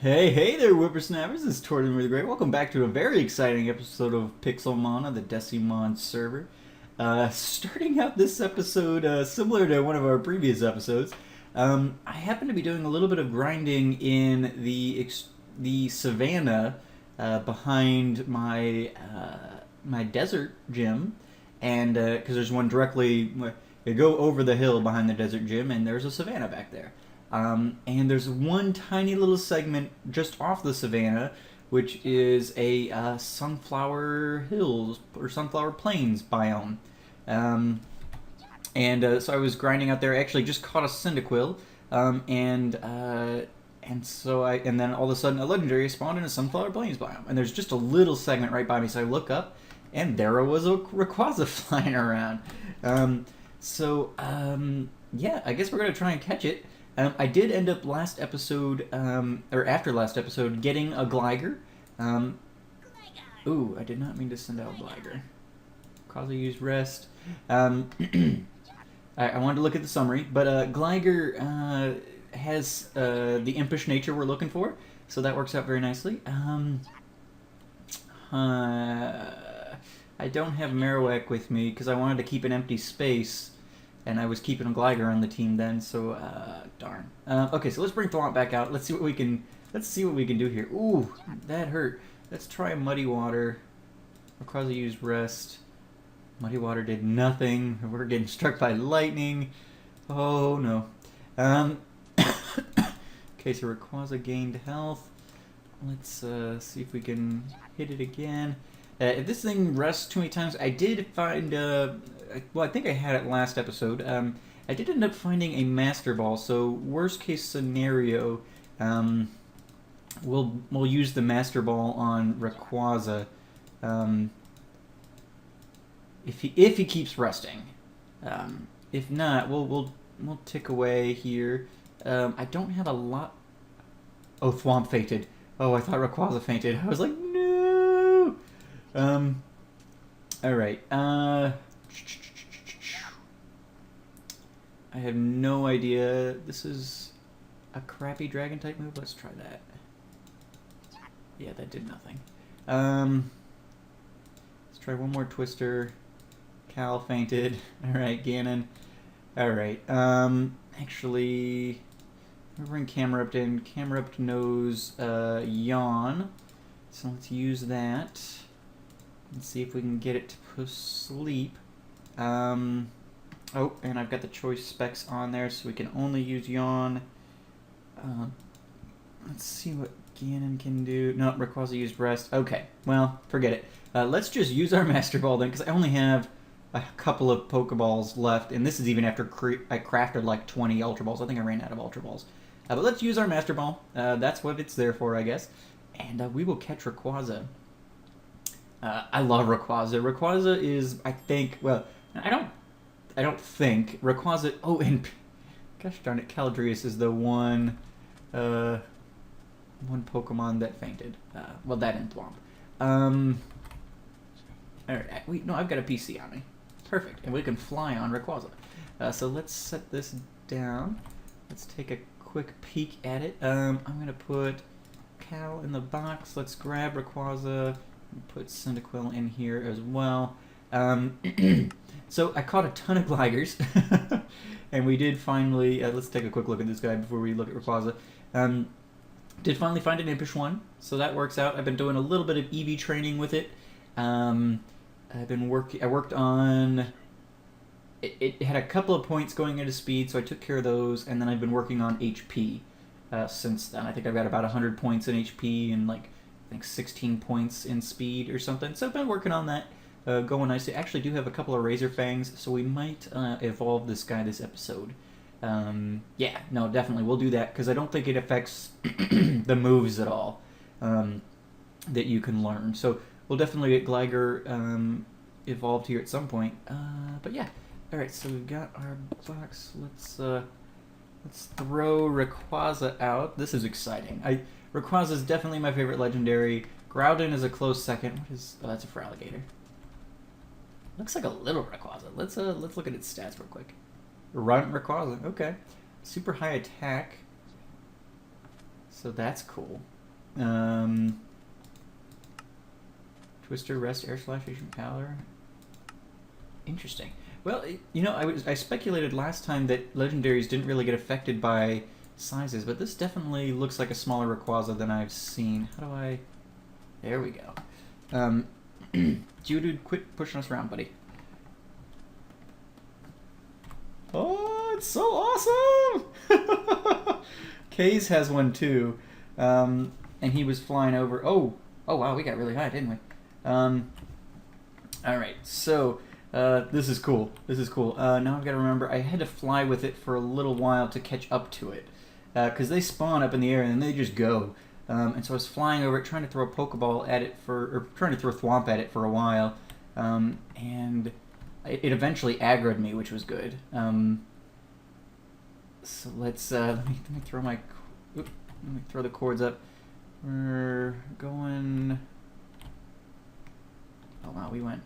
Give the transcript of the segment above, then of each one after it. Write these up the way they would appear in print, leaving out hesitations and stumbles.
Hey there, whippersnappers! This is Tortoise the Great. Welcome back to a very exciting episode of Pixelmon on the DeciMon server. Starting out this episode, similar to one of our previous episodes, I happen to be doing a little bit of grinding in the savannah behind my my desert gym, and because there's one directly, you go over the hill behind the desert gym, and there's a savannah back there. And there's one tiny little segment just off the savannah, which is a sunflower hills or sunflower plains biome. So I was grinding out there. I actually just caught a cyndaquil, and then all of a sudden a legendary spawned in a sunflower plains biome. And there's just a little segment right by me, so I look up, and there was a Rayquaza flying around. Yeah, I guess we're gonna try and catch it. I did end up last episode, or after last episode, getting a Gligar. Ooh, I did not mean to send out Gligar. Rayquaza used rest. I wanted to look at the summary, but Gligar has the impish nature we're looking for, so that works out very nicely. I don't have Marowak with me because I wanted to keep an empty space. And I was keeping a Gligar on the team then, so darn. Okay, so let's bring Thwomp back out. Let's see what we can do here. Ooh, that hurt. Let's try Muddy Water. Rayquaza used rest. Muddy Water did nothing. We're getting struck by lightning. Oh no. Okay, so Rayquaza gained health. Let's see if we can hit it again. If this thing rests too many times, I did find, well, I think I had it last episode. I did end up finding a Master Ball, so worst case scenario, we'll use the Master Ball on Rayquaza, if he keeps resting. If not, we'll tick away here. I don't have a lot. Oh, Thwomp fainted. Oh, I thought Rayquaza fainted. I was like, no. Alright, I have no idea. This is a crappy dragon type move. Let's try that. Yeah, that did nothing. Let's try one more Twister. Cal fainted. Alright, Ganon. Alright, actually, we'll bring Camerupt in. Camerupt knows Yawn. So let's use that. Let's see if we can get it to sleep. Oh, and I've got the choice specs on there, so we can only use Yawn. Let's see what Ganon can do. No, Rayquaza used rest. Okay, well, forget it. Let's just use our Master Ball then, because I only have a couple of Pokeballs left, and this is even after I crafted like 20 Ultra Balls. I think I ran out of Ultra Balls. But let's use our Master Ball. That's what it's there for, I guess. And we will catch Rayquaza. I love Rayquaza. Rayquaza is, I think, well, I don't think Rayquaza. Oh, and gosh darn it, Caldreus is the one Pokemon that fainted. Well, that and Thwomp. All right, wait, no, I've got a PC on me. Perfect, and we can fly on Rayquaza. So let's set this down. Let's take a quick peek at it. I'm gonna put Cal in the box. Let's grab Rayquaza. Put Cyndaquil in here as well. So I caught a ton of Gligars, and we did finally. Let's take a quick look at this guy before we look at Rayquaza. Did finally find an impish one, so that works out. I've been doing a little bit of EV training with it. I worked on. It had a couple of points going into speed, so I took care of those, and then I've been working on HP since then. I think I've got about 100 points in HP and like I think 16 points in speed or something. So I've been working on that, going nicely. I actually do have a couple of Razor Fangs, so we might evolve this guy this episode. Yeah, no, definitely we'll do that because I don't think it affects the moves at all that you can learn. So we'll definitely get Gligar evolved here at some point. But yeah, all right. So we've got our box. Let's throw Rayquaza out. This is exciting. Rayquaza is definitely my favorite legendary. Groudon is a close second. What is? Oh, that's a Feraligatr. Looks like a little Rayquaza. Let's look at its stats real quick. Runt Rayquaza. Okay. Super high attack. So that's cool. Twister, Rest, Air Slash, Asian Power. Interesting. Well, you know, I speculated last time that legendaries didn't really get affected by sizes, but this definitely looks like a smaller Rayquaza than I've seen. How do I... There we go. Geodude, quit pushing us around, buddy. Oh, it's so awesome! Kaze has one too, and he was flying over. Oh wow, we got really high, didn't we? All right, so this is cool. This is cool. Now I've got to remember I had to fly with it for a little while to catch up to it, because they spawn up in the air and then they just go. And so I was flying over it, trying to throw a Pokeball at it or trying to throw Thwomp at it for a while, and it eventually aggroed me, which was good. So let's let me throw my let me throw the cords up. We're going. Oh wow, we went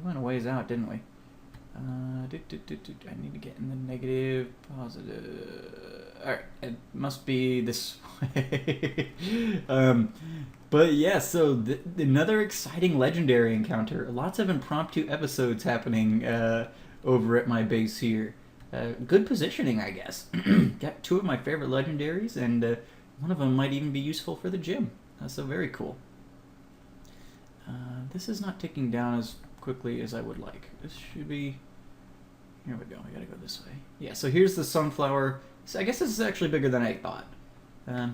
a ways out, didn't we? I need to get in the negative, positive. Alright, it must be this way. But yeah, so another exciting legendary encounter. Lots of impromptu episodes happening over at my base here. Good positioning, I guess. Got two of my favorite legendaries, and one of them might even be useful for the gym. So very cool. This is not ticking down as quickly as I would like. This should be... Here we go. We gotta go this way. Yeah, so here's the sunflower. So I guess this is actually bigger than I thought. There's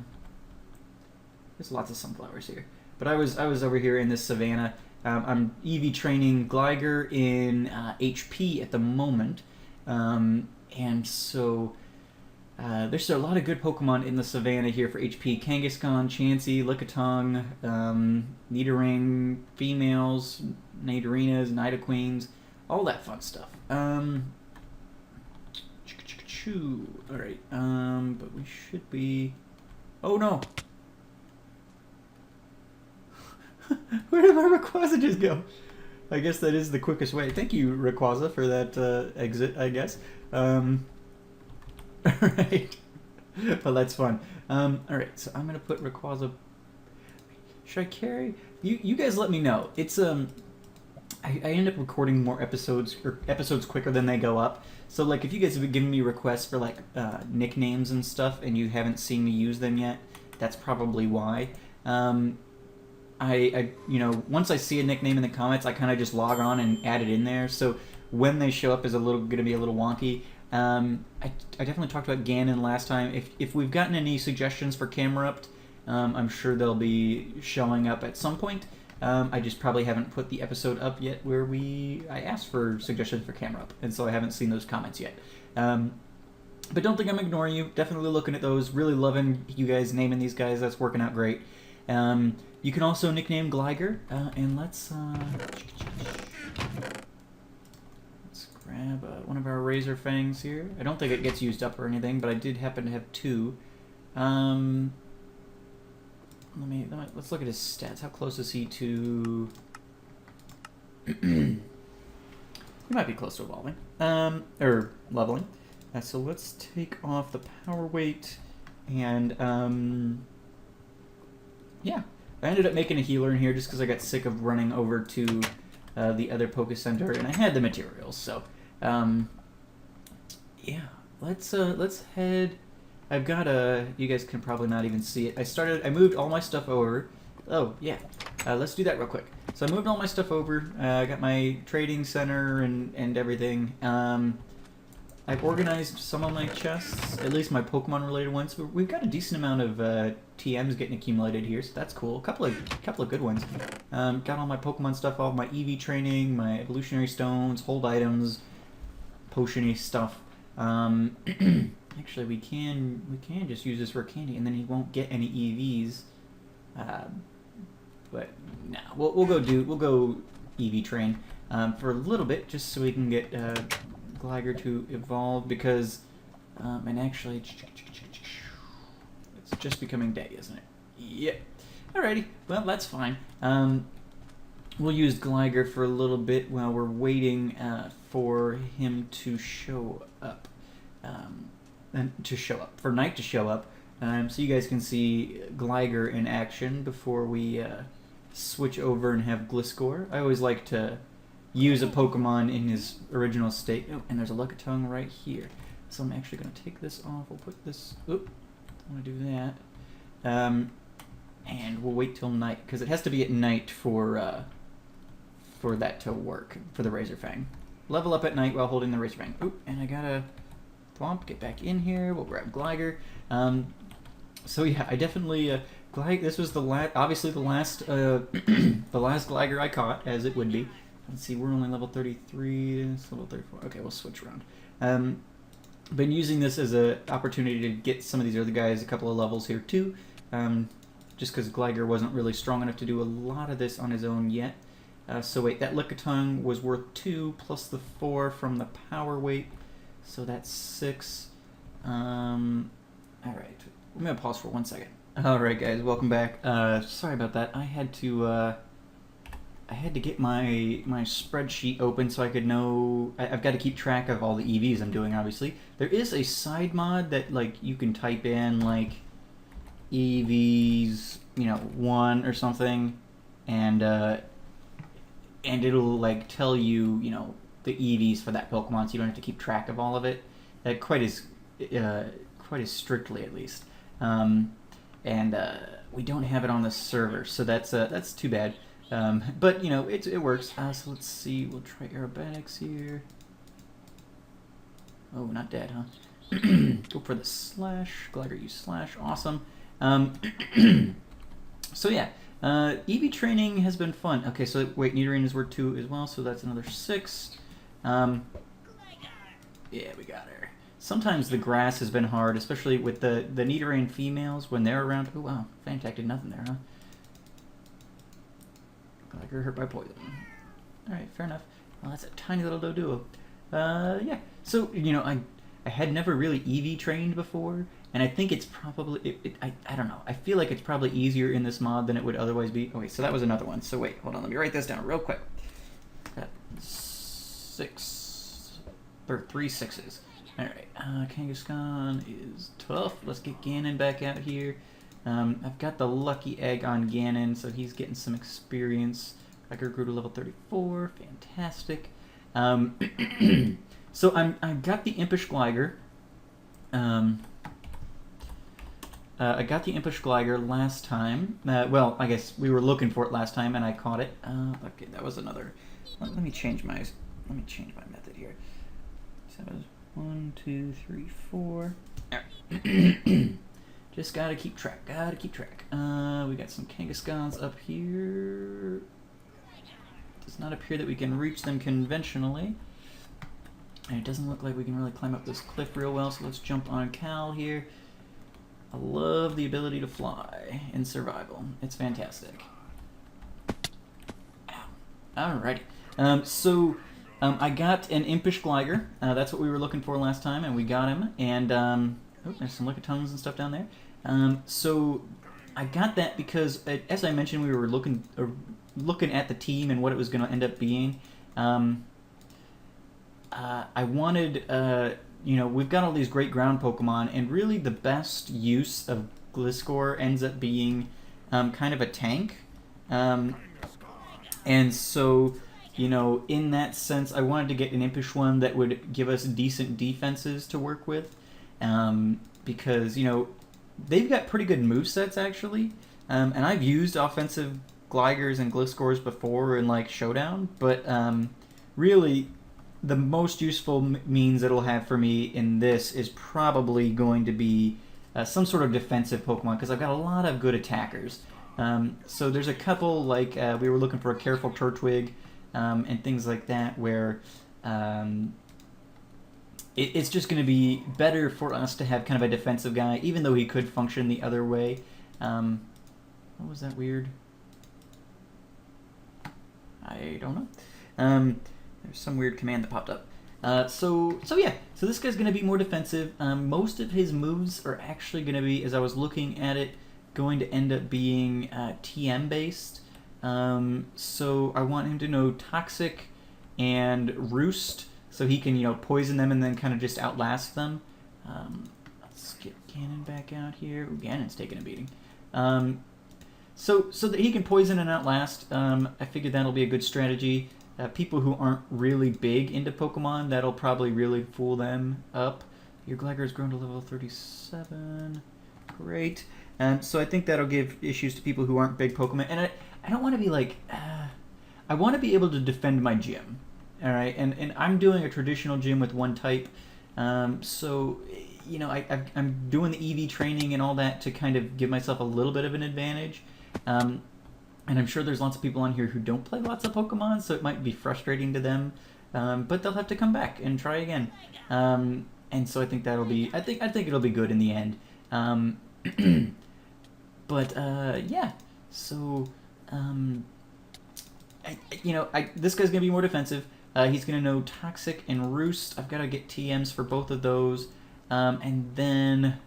lots of sunflowers here. But I was over here in this savanna. I'm EV training Gligar in HP at the moment. And so there's a lot of good Pokemon in the savanna here for HP. Kangaskhan, Chansey, Lickitung, Nidoring, females, Nidorinas, Nidoqueens, all that fun stuff. Alright, but we should be... Oh no! Where did my Rayquaza just go? I guess that is the quickest way. Thank you, Rayquaza, for that exit, I guess. Alright. Well, that's fun. Alright, so I'm gonna put Rayquaza... Should I carry... You guys let me know. It's, I end up recording more episodes quicker than they go up. So like if you guys have been giving me requests for like nicknames and stuff and you haven't seen me use them yet, that's probably why. I you know, once I see a nickname in the comments, I kind of just log on and add it in there. So when they show up is gonna be a little wonky. I definitely talked about Ganon last time. If we've gotten any suggestions for Camerupt, I'm sure they'll be showing up at some point. I just probably haven't put the episode up yet where I asked for suggestions for Camerupt, and so I haven't seen those comments yet. But don't think I'm ignoring you. Definitely looking at those. Really loving you guys naming these guys. That's working out great. You can also nickname Gligar, and let's grab one of our Razor Fangs here. I don't think it gets used up or anything, but I did happen to have two. Let's look at his stats. How close is he to... He might be close to evolving. Or leveling. So let's take off the power weight, and yeah. I ended up making a healer in here just because I got sick of running over to the other Poke Center, and I had the materials, so yeah. Let's head... I've got you guys can probably not even see it. I moved all my stuff over. Oh, yeah. Let's do that real quick. So I moved all my stuff over. I got my trading center and everything. I've organized some of my chests, at least my Pokemon related ones. We've got a decent amount of TMs getting accumulated here, so that's cool. A couple of good ones. Got all my Pokemon stuff, all my EV training, my evolutionary stones, hold items, potion-y stuff. Actually, we can just use this for candy, and then he won't get any EVs. But no, we'll go EV train for a little bit, just so we can get Gligar to evolve. Because and actually, it's just becoming day, isn't it? Yep. Alrighty, well, that's fine. We'll use Gligar for a little bit while we're waiting for him to show up. For Night to show up. So you guys can see Gligar in action before we switch over and have Gliscor. I always like to use a Pokemon in his original state. Oh, and there's a Lickitung right here. So I'm actually going to take this off. We'll put this... Oop, I want to do that. And we'll wait till night, because it has to be at night for that to work, for the Razor Fang. Level up at night while holding the Razor Fang. Oop, and I gotta... Thwomp, get back in here. We'll grab Gligar. So yeah, I definitely... this was obviously the last the last Gligar I caught, as it would be. Let's see, we're only level 33, it's level 34. Okay, we'll switch around. Been using this as an opportunity to get some of these other guys a couple of levels here too, just because Gligar wasn't really strong enough to do a lot of this on his own yet. So wait, that Lickitung was worth 2 plus the 4 from the power weight, so that's 6. Alright, I'm going to pause for 1 second. Alright guys, welcome back. Sorry about that. I had to get my spreadsheet open so I could know... I've got to keep track of all the EVs I'm doing, obviously. There is a side mod that, like, you can type in, like, EVs, 1 or something, and it'll, like, tell you, the EVs for that Pokemon, so you don't have to keep track of all of it. Quite as strictly, at least. We don't have it on the server, so that's too bad. But it works. So let's see. We'll try aerobatics here. Oh, not dead, huh? Go for the slash. Gligar use slash. Awesome. So yeah, EV training has been fun. Okay, so wait, Nidoran is worth 2 as well, so that's another 6. Yeah, we got her. Sometimes the grass has been hard, especially with the Nidoran females when they're around. Oh wow, Fantac did nothing there, huh? Gligar hurt by poison. Alright, fair enough. Well, that's a tiny little Doduo. Yeah. So, I had never really EV trained before, and I think it's probably... I don't know. I feel like it's probably easier in this mod than it would otherwise be. Okay, so that was another one. So wait, hold on. Let me write this down real quick. Got 6... or 3 6s. Alright, Kangaskhan is tough. Let's get Ganon back out here. I've got the lucky egg on Ganon, so he's getting some experience. Gligar grew to level 34, fantastic. So I got the Impish Gligar. I got the Impish Gligar last time. Well, I guess we were looking for it last time, and I caught it. Okay, that was another. Let me change my method here. So that was 1, 2, 3, 4. Alright. Just gotta keep track. We got some Kangaskhan's up here. Does not appear that we can reach them conventionally. And it doesn't look like we can really climb up this cliff real well, so let's jump on Cal here. I love the ability to fly in survival. It's fantastic. Ow. Alrighty. I got an Impish Gligar. That's what we were looking for last time, and we got him. And, oh, there's some Lickitungs and stuff down there. So I got that because, as I mentioned, we were looking at the team and what it was going to end up being. I wanted, we've got all these great ground Pokemon, and really the best use of Gliscor ends up being kind of a tank. And so, in that sense, I wanted to get an Impish one that would give us decent defenses to work with. Because, they've got pretty good movesets, actually. And I've used offensive Gligars and Gliscors before in, like, Showdown. But, really, the most useful means it'll have for me in this is probably going to be some sort of defensive Pokemon, because I've got a lot of good attackers. So there's a couple, like, we were looking for a Careful Turtwig, and things like that, where... it's just going to be better for us to have kind of a defensive guy, even though he could function the other way. What was that weird? I don't know. There's some weird command that popped up. So yeah, so this guy's going to be more defensive. Most of his moves are actually going to be, as I was looking at it, going to end up being TM based. So I want him to know Toxic and Roost, so he can, you know, poison them and then kind of just outlast them. Let's get Ganon back out here. Ooh, Ganon's taking a beating. So that he can poison and outlast, I figured that'll be a good strategy. People who aren't really big into Pokemon, that'll probably really fool them up. Your Gligar's grown to level 37. Great. So I think that'll give issues to people who aren't big Pokemon. And I don't want to be like... I want to be able to defend my gym. Alright? And I'm doing a traditional gym with one type. So, you know, I'm doing the EV training and all that to kind of give myself a little bit of an advantage. And I'm sure there's lots of people on here who don't play lots of Pokemon, so it might be frustrating to them. But they'll have to come back and try again. And so I think that'll be... I think it'll be good in the end. But yeah. So this guy's gonna be more defensive. He's gonna know Toxic and Roost. I've got to get TMs for both of those. And then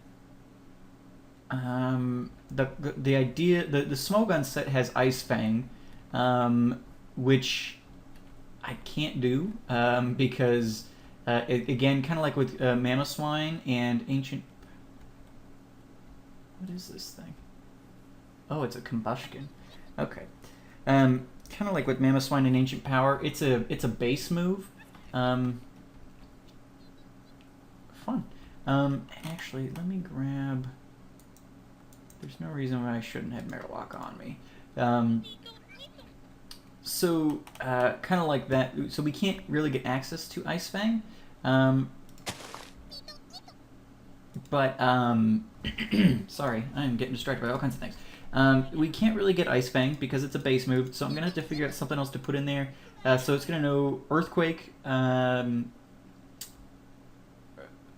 the idea, the Smogon set has Ice Fang, which I can't do because again, kind of like with Mamoswine and Ancient. What is this thing? Oh, it's a Combustion. Okay. Kind of like with Mamoswine and Ancient Power, it's a base move. Fun. Actually, let me grab... There's no reason why I shouldn't have Marowak on me. So, kind of like that. So we can't really get access to Ice Fang. But, sorry, I'm getting distracted by all kinds of things. We can't really get Ice Fang because it's a base move, so I'm going to have to figure out something else to put in there. So it's going to know Earthquake,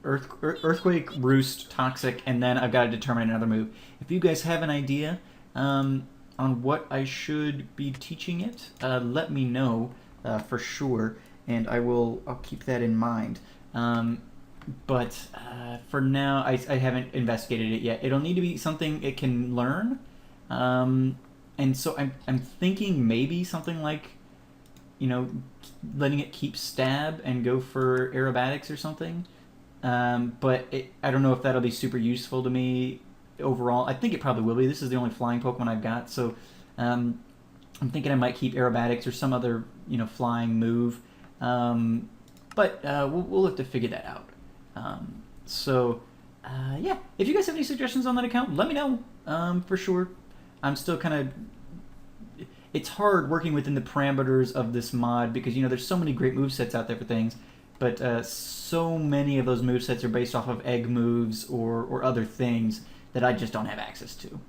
Earthquake, Roost, Toxic, and then I've got to determine another move. If you guys have an idea on what I should be teaching it, let me know for sure, and I'll keep that in mind. But for now, I haven't investigated it yet. It'll need to be something it can learn, and so I'm thinking maybe something like, you know, letting it keep Stab and go for Aerobatics or something. But I don't know if that'll be super useful to me overall. I think it probably will be. This is the only flying Pokemon I've got, so I'm thinking I might keep Aerobatics or some other, you know, flying move. But we'll have to figure that out. Yeah, if you guys have any suggestions on that account, let me know, for sure. I'm still kind of... It's hard working within the parameters of this mod because, you know, there's so many great movesets out there for things, but so many of those movesets are based off of egg moves or other things that I just don't have access to.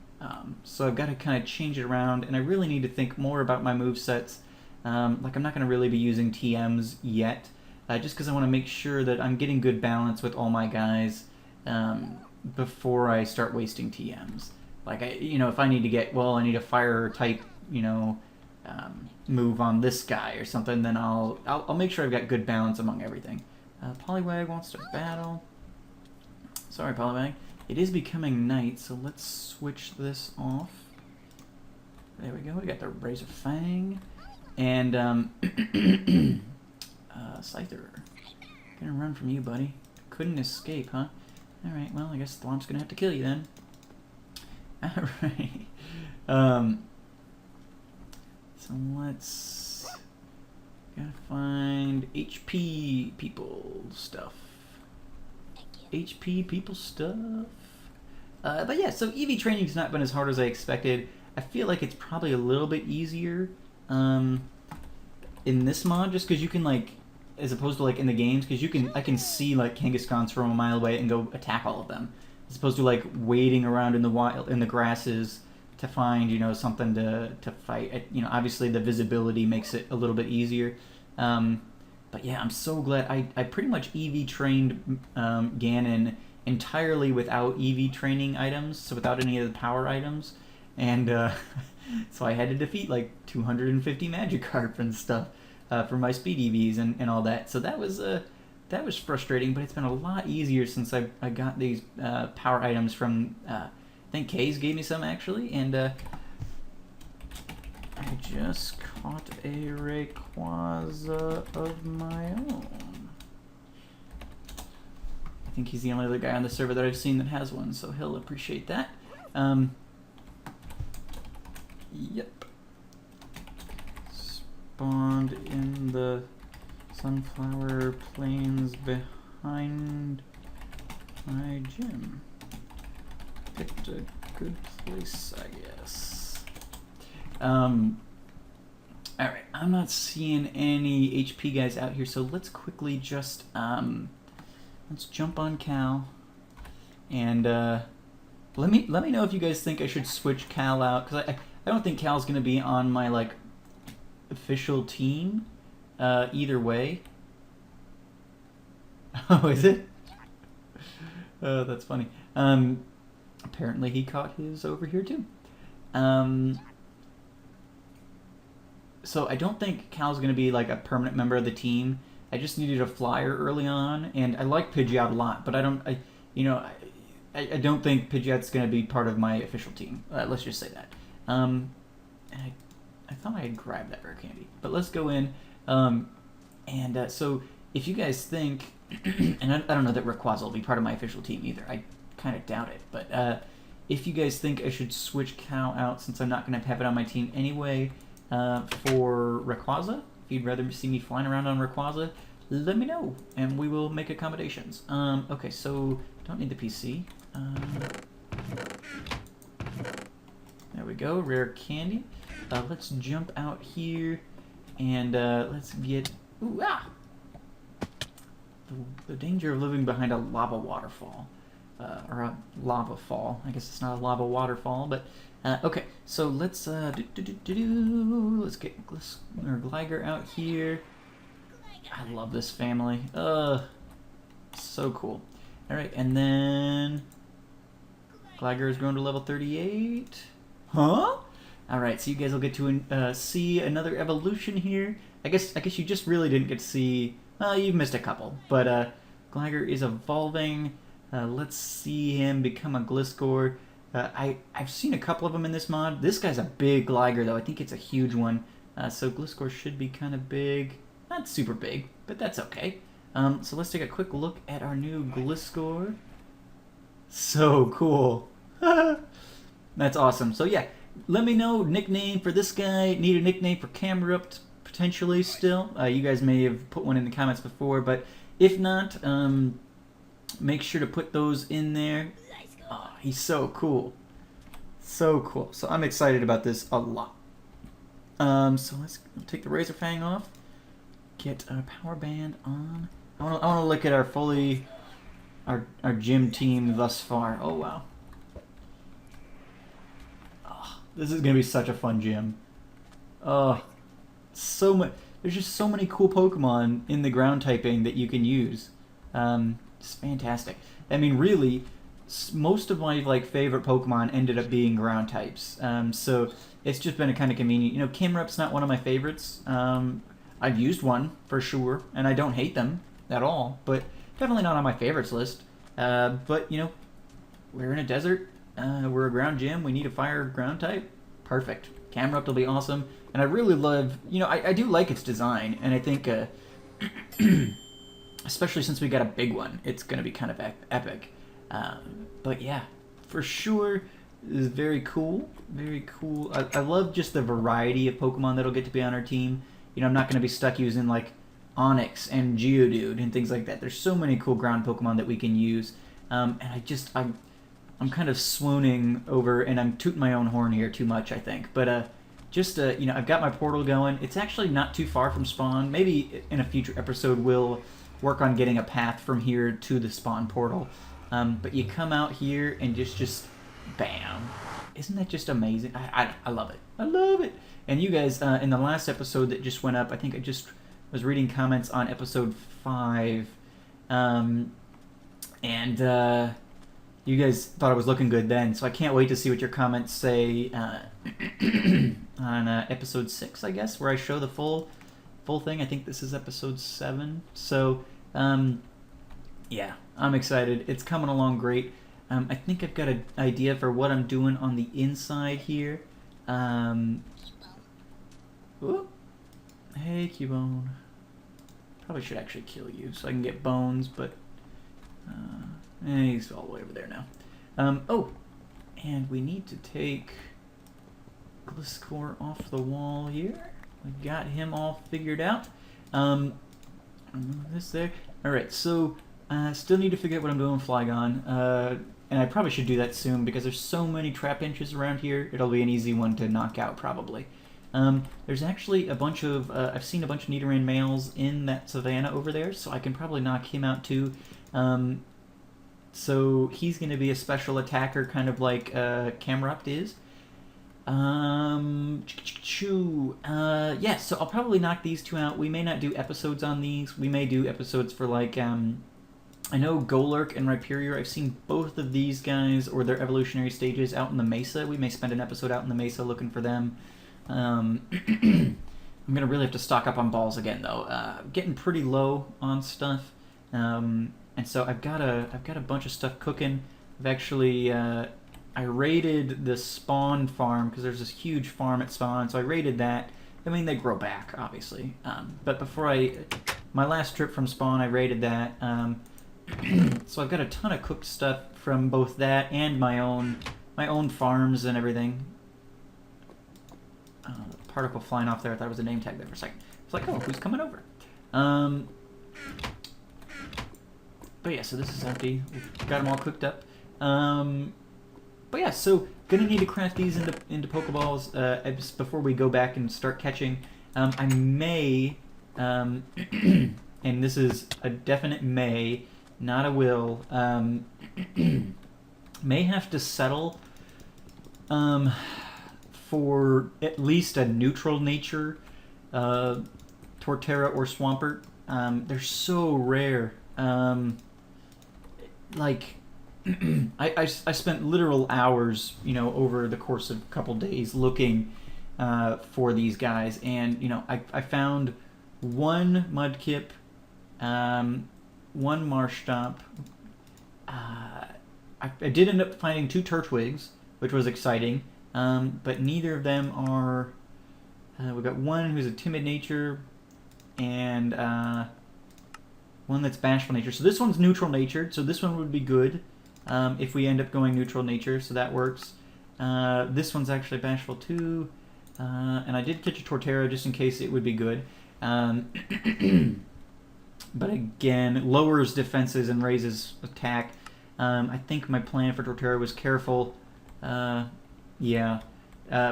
So I've got to kind of change it around, and I really need to think more about my movesets. Like, I'm not going to really be using TMs yet, just because I want to make sure that I'm getting good balance with all my guys before I start wasting TMs. Like, if I need to get, I need a fire type, move on this guy or something, then I'll make sure I've got good balance among everything. Poliwag wants to battle. Sorry, Poliwag. It is becoming night, so let's switch this off. There we go. We got the Razor Fang. And, Scyther. Gonna run from you, buddy. Couldn't escape, huh? Alright, well, I guess Thwomp's gonna have to kill you then. Alright. So let's... Gotta find HP people stuff. HP people stuff. But yeah, so EV training's not been as hard as I expected. I feel like it's probably a little bit easier in this mod, just because you can, like, as opposed to like in the games, because I can see like Kangaskhan's from a mile away and go attack all of them, as opposed to like waiting around in the grasses to find something to fight. Obviously the visibility makes it a little bit easier. But yeah, I'm so glad I pretty much EV trained Ganon entirely without EV training items, so without any of the power items, and so I had to defeat like 250 Magikarp and stuff for my speed EVs and all that. So that was frustrating, but it's been a lot easier since I got these power items from I think Kay's gave me some actually, and I just caught a Rayquaza of my own. I think he's the only other guy on the server that I've seen that has one, so he'll appreciate that. Yep. Spawned in the sunflower plains behind my gym. Picked a good place, I guess. Alright, I'm not seeing any HP guys out here, so let's quickly just, let's jump on Cal. And, let me know if you guys think I should switch Cal out, because I don't think Cal's gonna be on my, like, official team, either way. Oh, is it? Oh, that's funny. Apparently he caught his over here too. So I don't think Cal's going to be like a permanent member of the team. I just needed a flyer early on, and I like Pidgeot a lot, but I don't think Pidgeot's going to be part of my official team. Let's just say that. And I thought I had grabbed that rare candy, but let's go in. So if you guys think, and I don't know that Rayquaza will be part of my official team either. I kind of doubt it, but if you guys think I should switch Cal out since I'm not going to have it on my team anyway for Rayquaza, if you'd rather see me flying around on Rayquaza, let me know and we will make accommodations. Okay, so don't need the PC. There we go, rare candy. Let's jump out here and let's get... Ooh, ah! The danger of living behind a lava waterfall. Or a lava fall. I guess it's not a lava waterfall, but okay. So let's let's get Gligar out here. I love this family. So cool. All right, and then Gligar has grown to level 38. Huh? All right, so you guys will get to see another evolution here. I guess you just really didn't get to see. You've missed a couple, but Gligar is evolving. Let's see him become a Gliscor. I've seen a couple of them in this mod. This guy's a big Gligar, though. I think it's a huge one. So Gliscor should be kind of big. Not super big, but that's okay. So let's take a quick look at our new Gliscor. So cool. That's awesome. So yeah, let me know nickname for this guy. Need a nickname for Camerupt potentially still. You guys may have put one in the comments before, but if not, make sure to put those in there. Oh, he's so cool. So cool. So I'm excited about this a lot. So let's take the Razor Fang off. Get our power band on. I want to look at our gym team thus far. Oh wow. Oh, this is gonna be such a fun gym. Oh, so much. There's just so many cool Pokemon in the ground typing that you can use. It's fantastic. I mean, really, most of my favorite Pokemon ended up being ground types. So it's just been a kind of convenient. You know, Camerupt's not one of my favorites. I've used one for sure, and I don't hate them at all, but definitely not on my favorites list. But you know, we're in a desert. We're a ground gym. We need a fire ground type. Perfect. Camerupt will be awesome, and I really love. You know, I do like its design, and I think. Especially since we got a big one, it's going to be kind of epic. But yeah, for sure, this is very cool. Very cool. I love just the variety of Pokemon that'll get to be on our team. You know, I'm not going to be stuck using like Onix and Geodude and things like that. There's so many cool ground Pokemon that we can use. And I'm kind of swooning over, and I'm tooting my own horn here too much, I think. But you know, I've got my portal going. It's actually not too far from spawn. Maybe in a future episode we'll work on getting a path from here to the spawn portal. But you come out here and just bam. Isn't that just amazing? I love it. I love it. And you guys, in the last episode that just went up, I think I just was reading comments on episode 5. You guys thought I was looking good then, so I can't wait to see what your comments say on episode 6, I guess, where I show the full thing. I think this is episode 7. So, yeah, I'm excited. It's coming along great. I think I've got an idea for what I'm doing on the inside here. Whoop. Hey, Cubone. Probably should actually kill you so I can get bones, but he's all the way over there now. Oh, and we need to take Gliscor off the wall here. We got him all figured out. Move this there. Alright, so still need to figure out what I'm doing with Flygon. And I probably should do that soon because there's so many trap inches around here. It'll be an easy one to knock out probably. There's actually a bunch of, I've seen a bunch of Nidoran males in that savannah over there, so I can probably knock him out too. So he's going to be a special attacker, kind of like Camerupt is. Yeah, so I'll probably knock these two out. We may not do episodes on these. We may do episodes for like, I know Golurk and Rhyperior, I've seen both of these guys or their evolutionary stages out in the Mesa. We may spend an episode out in the Mesa looking for them. I'm gonna really have to stock up on balls again though. Getting pretty low on stuff, and so I've got a bunch of stuff cooking. I've actually I raided the spawn farm because there's this huge farm at spawn, so I raided that. I mean, they grow back obviously, but before my last trip from spawn, I raided that. So I've got a ton of cooked stuff from both that and my own farms and everything. Particle flying off there. I thought it was a name tag there for a second. It's like, oh, who's coming over? But yeah, so this is empty. We've got them all cooked up. But yeah, so gonna need to craft these into Pokeballs before we go back and start catching. I may, and this is a definite may, not a will, may have to settle for at least a neutral nature Torterra or Swampert. They're so rare. Like, I spent literal hours, you know, over the course of a couple days looking for these guys, and you know, I found one Mudkip, one Marshtomp. I did end up finding 2 Turtwigs, which was exciting, but neither of them are. We've got one who's a timid nature, and one that's bashful nature. So this one's neutral natured, so this one would be good if we end up going neutral nature, so that works. This one's actually bashful too, and I did catch a Torterra just in case it would be good. But again, lowers defenses and raises attack. I think my plan for Torterra was careful. Yeah.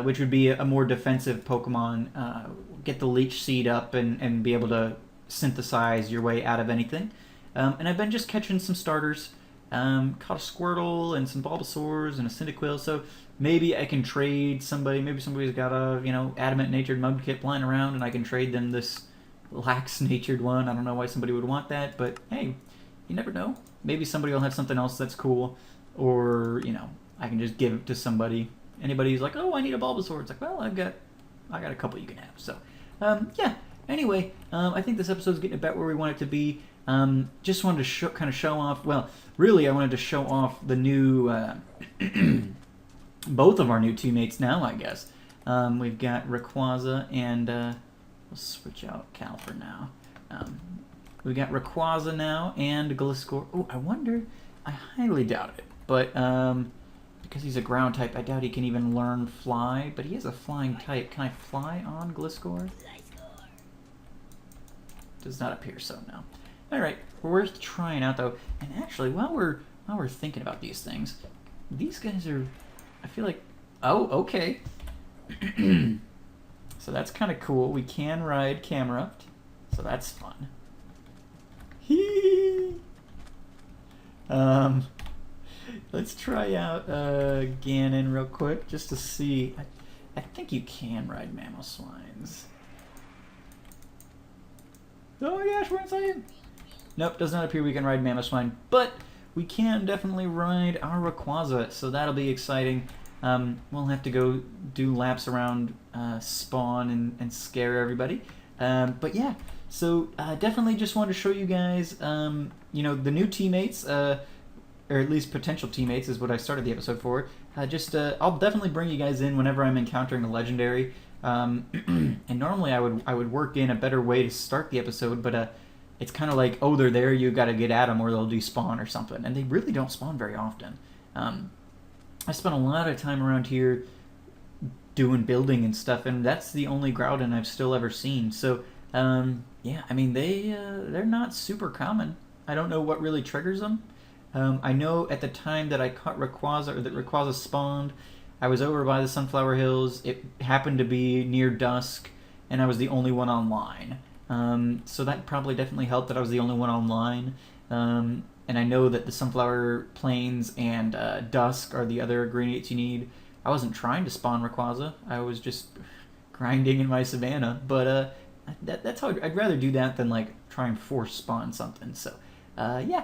Which would be a more defensive Pokemon. Get the Leech Seed up and be able to synthesize your way out of anything. And I've been just catching some starters. Caught a Squirtle and some Bulbasaurs and a Cyndaquil, so maybe I can trade somebody. Maybe somebody's got a, you know, adamant-natured Mudkip lying around, and I can trade them this lax-natured one. I don't know why somebody would want that, but hey, you never know. Maybe somebody will have something else that's cool, or, you know, I can just give it to somebody. Anybody who's like, oh, I need a Bulbasaur. It's like, well, I got a couple you can have. So, yeah. Anyway, I think this episode's getting about where we want it to be. Just wanted to kind of show off. Well, really, I wanted to show off the new, both of our new teammates now, I guess. We've got Rayquaza and we'll switch out Cal for now. We've got Rayquaza now and Gliscor. Oh, I wonder. I highly doubt it, but because he's a ground type, I doubt he can even learn Fly. But he is a flying type. Can I fly on Gliscor? Does not appear so, no. All right, worth trying out though. And actually, while we're thinking about these things, these guys are, I feel like, oh, okay. So that's kind of cool. We can ride Camerupt, so that's fun. Hee. Let's try out Ganon real quick just to see. I think you can ride Mamoswines. Oh my gosh, we're inside! Nope, does not appear we can ride Mamoswine, but we can definitely ride our Rayquaza, so that'll be exciting. We'll have to go do laps around spawn and scare everybody. But yeah, so definitely just wanted to show you guys, you know, the new teammates. or at least potential teammates is what I started the episode for. I'll definitely bring you guys in whenever I'm encountering a legendary. And normally I would work in a better way to start the episode, but it's kind of like, oh, they're there, you got to get at them or they'll despawn or something, and they really don't spawn very often. I spent a lot of time around here doing building and stuff, and that's the only Groudon I've still ever seen. So yeah, I mean they're not super common. I don't know what really triggers them. I know at the time that I caught Rayquaza, or that Rayquaza spawned, I was over by the Sunflower Hills. It happened to be near dusk, and I was the only one online. So that probably definitely helped that I was the only one online. And I know that the Sunflower Plains and Dusk are the other ingredients you need. I wasn't trying to spawn Rayquaza. I was just grinding in my savannah. But that's how I'd rather do that than like try and force spawn something. So yeah,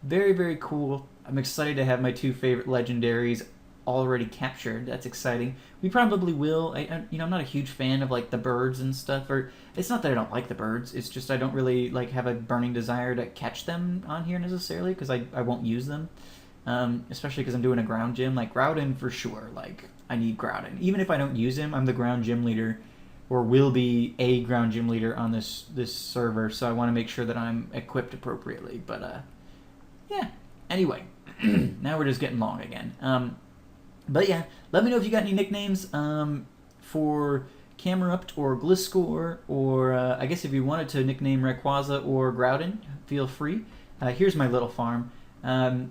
very, very cool. I'm excited to have my 2 favorite legendaries already captured. That's exciting. We probably will. I'm not a huge fan of like the birds and stuff, or it's not that I don't like the birds, it's just I don't really like have a burning desire to catch them on here necessarily, because I won't use them, especially because I'm doing a ground gym. Like Groudon for sure, like I need Groudon. Even if I don't use him, I'm the ground gym leader, or will be a ground gym leader on this server, so I want to make sure that I'm equipped appropriately. But yeah, anyway, now we're just getting long again. But yeah, let me know if you got any nicknames for Camerupt or Gliscor, or I guess if you wanted to nickname Rayquaza or Groudon, feel free. Here's my little farm.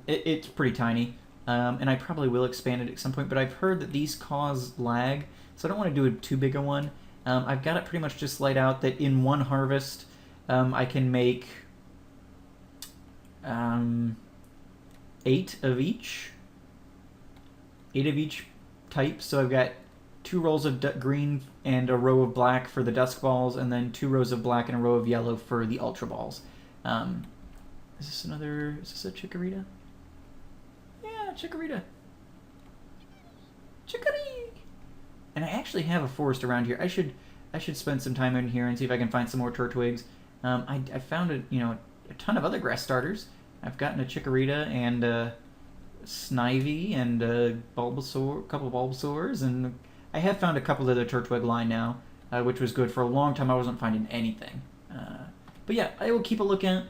It's pretty tiny, and I probably will expand it at some point, but I've heard that these cause lag, so I don't want to do too big a one. I've got it pretty much just laid out that in one harvest I can make 8 of each type. So I've got 2 rows of green and a row of black for the Dusk Balls, and then 2 rows of black and a row of yellow for the Ultra Balls. Is this a Chikorita? Yeah, Chikorita. Chikorita! And I actually have a forest around here. I should spend some time in here and see if I can find some more Tortwigs. I found a ton of other grass starters. I've gotten a Chikorita and Snivy and a couple of Bulbasaurs, and I have found a couple of the Turtwig line now, which was good. For a long time I wasn't finding anything. But yeah, I will keep a lookout.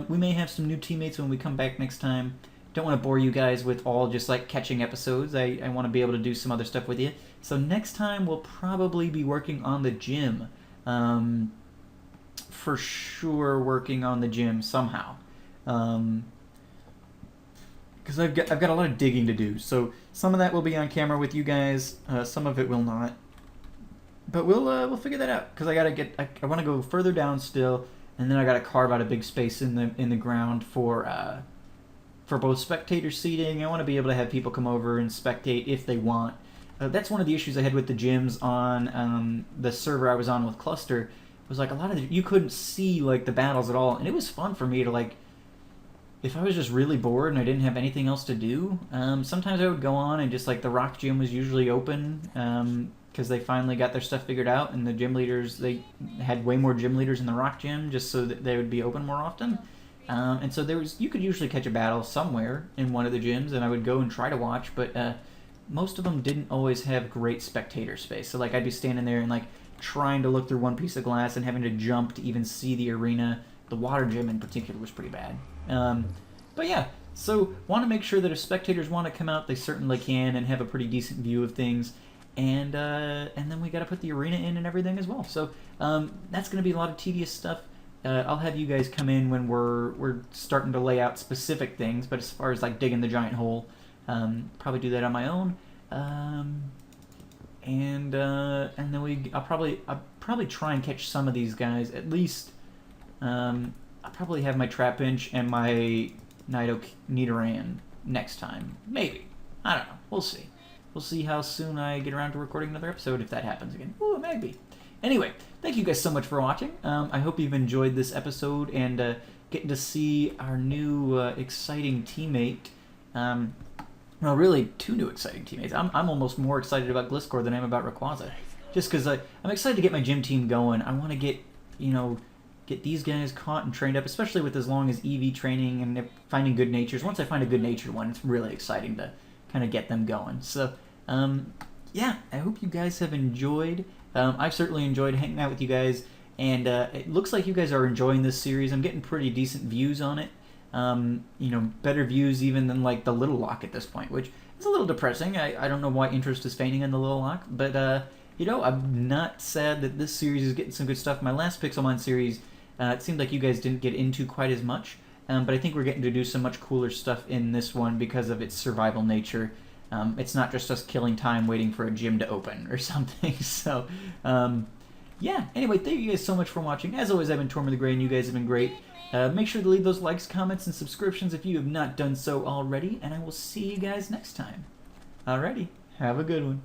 We may have some new teammates when we come back next time. Don't want to bore you guys with all just like catching episodes. I want to be able to do some other stuff with you. So next time we'll probably be working on the gym. For sure working on the gym somehow. Because I've got a lot of digging to do, so some of that will be on camera with you guys, some of it will not, but we'll figure that out. Because I want to go further down still, and then I got to carve out a big space in the ground for both spectator seating. I want to be able to have people come over and spectate if they want. That's one of the issues I had with the gyms on the server I was on with Cluster. Was like a lot of you couldn't see like the battles at all, and it was fun for me to like. If I was just really bored and I didn't have anything else to do, sometimes I would go on and just like the rock gym was usually open because they finally got their stuff figured out, and the gym leaders, they had way more gym leaders in the rock gym just so that they would be open more often. And so you could usually catch a battle somewhere in one of the gyms, and I would go and try to watch, but most of them didn't always have great spectator space. So like I'd be standing there and like trying to look through one piece of glass and having to jump to even see the arena. The water gym in particular was pretty bad. But yeah, so want to make sure that if spectators want to come out, they certainly can and have a pretty decent view of things. And then we got to put the arena in and everything as well. So that's going to be a lot of tedious stuff. I'll have you guys come in when we're starting to lay out specific things. But as far as like digging the giant hole, probably do that on my own. And then I'll probably try and catch some of these guys at least. I'll probably have my Trapinch and my Nidoran next time. Maybe. I don't know. We'll see. We'll see how soon I get around to recording another episode, if that happens again. Ooh, maybe. Anyway, thank you guys so much for watching. I hope you've enjoyed this episode and getting to see our new exciting teammate. Well, really, 2 new exciting teammates. I'm almost more excited about Gliscor than I am about Rayquaza. Just because I'm excited to get my gym team going. I want to get, get these guys caught and trained up, especially with as long as EV training and finding good natures. Once I find a good natured one, it's really exciting to kind of get them going. So, yeah, I hope you guys have enjoyed. I've certainly enjoyed hanging out with you guys, and it looks like you guys are enjoying this series. I'm getting pretty decent views on it. You know, better views even than like the Little Lock at this point, which is a little depressing. I don't know why interest is fading in the Little Lock, but you know, I'm not sad that this series is getting some good stuff. My last Pixelmon series, it seemed like you guys didn't get into quite as much, but I think we're getting to do some much cooler stuff in this one because of its survival nature. It's not just us killing time waiting for a gym to open or something. So, yeah. Anyway, thank you guys so much for watching. As always, I've been Tormer the Gray, and you guys have been great. Make sure to leave those likes, comments, and subscriptions if you have not done so already, and I will see you guys next time. Alrighty, have a good one.